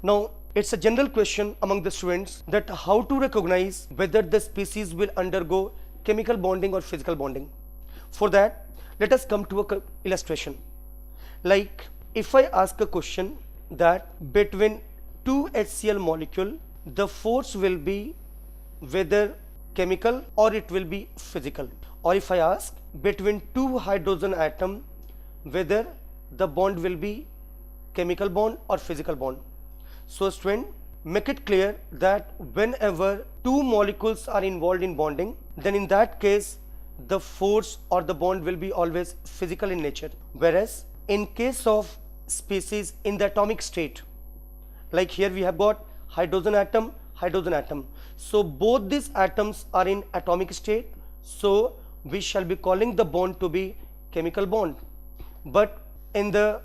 Now, it's a general question among the students that how to recognize whether the species will undergo chemical bonding or physical bonding. For that, let us come to a illustration. Like if I ask a question that between two HCl molecule, the force will be whether chemical or it will be physical. Or if I ask between two hydrogen atom, whether the bond will be chemical bond or physical bond. So student, make it clear that whenever two molecules are involved in bonding, then in that case the force or the bond will be always physical in nature. Whereas in case of species in the atomic state, like here we have got hydrogen atom, hydrogen atom. So both these atoms are in atomic state, so we shall be calling the bond to be chemical bond. But in the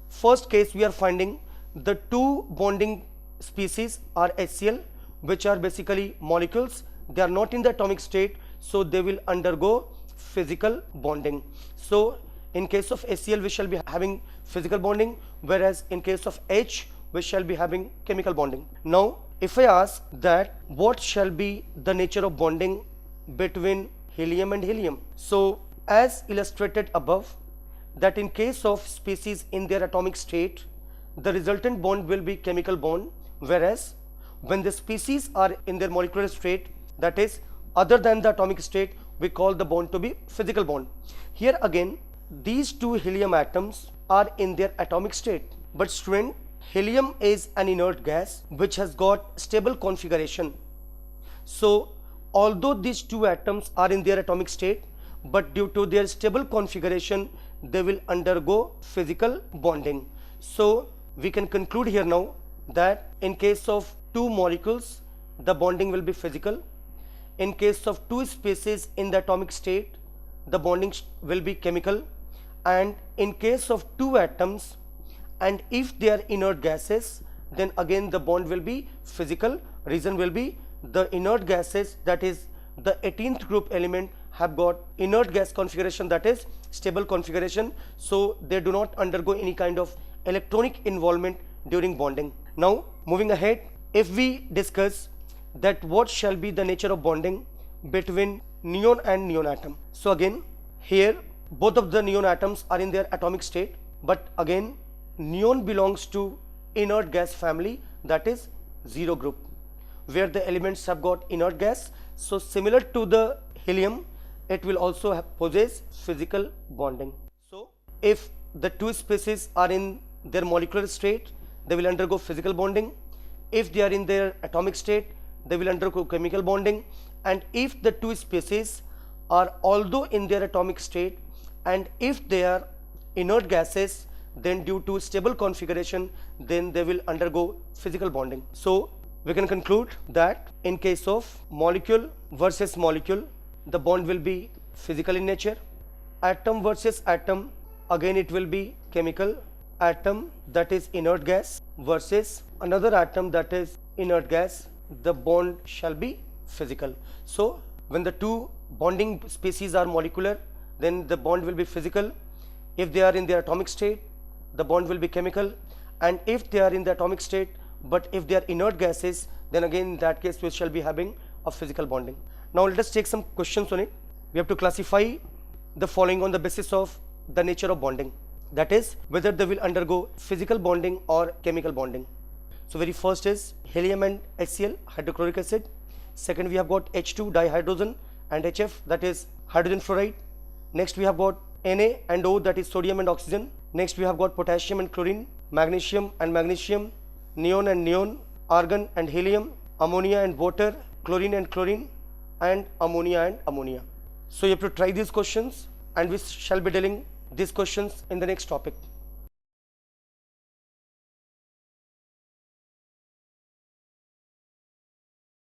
first case we are finding the two bonding species are HCl, which are basically molecules. They are not in the atomic state, so they will undergo physical bonding. So in case of HCl we shall be having physical bonding, whereas in case of H we shall be having chemical bonding. Now if I ask that what shall be the nature of bonding between helium and helium, so as illustrated above, that in case of species in their atomic state, the resultant bond will be chemical bond, whereas when the species are in their molecular state, that is other than the atomic state, we call the bond to be physical bond. Here again these two helium atoms are in their atomic state, but student, helium is an inert gas which has got stable configuration. So although these two atoms are in their atomic state, but due to their stable configuration they will undergo physical bonding. So we can conclude here now that in case of two molecules the bonding will be physical. In case of two species in the atomic state, the bonding will be chemical. And in case of two atoms, and if they are inert gases, then again the bond will be physical. Reason will be the inert gases, that is the 18th group element, have got inert gas configuration, that is stable configuration, so they do not undergo any kind of electronic involvement during bonding. Now moving ahead, if we discuss that what shall be the nature of bonding between neon and neon atom. So again here both of the neon atoms are in their atomic state, but again neon belongs to inert gas family, that is 0 group, where the elements have got inert gas. So similar to the helium, it will also possess physical bonding. So if the two species are in their molecular state, they will undergo physical bonding. If they are in their atomic state, they will undergo chemical bonding. And if the two species are although in their atomic state, and if they are inert gases, then due to stable configuration, then they will undergo physical bonding. So we can conclude that in case of molecule versus molecule, the bond will be physical in nature. Atom versus atom, again it will be chemical. Atom, that is inert gas, versus another atom, that is inert gas, the bond shall be physical. So when the two bonding species are molecular, then the bond will be physical. If they are in their atomic state, the bond will be chemical. And if they are in the atomic state, but if they are inert gases, then again in that case we shall be having a physical bonding. Now let us take some questions on it. We have to classify the following on the basis of the nature of bonding, that is whether they will undergo physical bonding or chemical bonding. So very first is helium and HCl, hydrochloric acid. Second we have got H2 dihydrogen and HF, that is hydrogen fluoride. Next we have got Na and O, that is sodium and oxygen. Next we have got potassium and chlorine, magnesium and magnesium, neon and neon, argon and helium, ammonia and water, chlorine and chlorine, and ammonia and ammonia. So you have to try these questions, and we shall be dealing these questions in the next topic.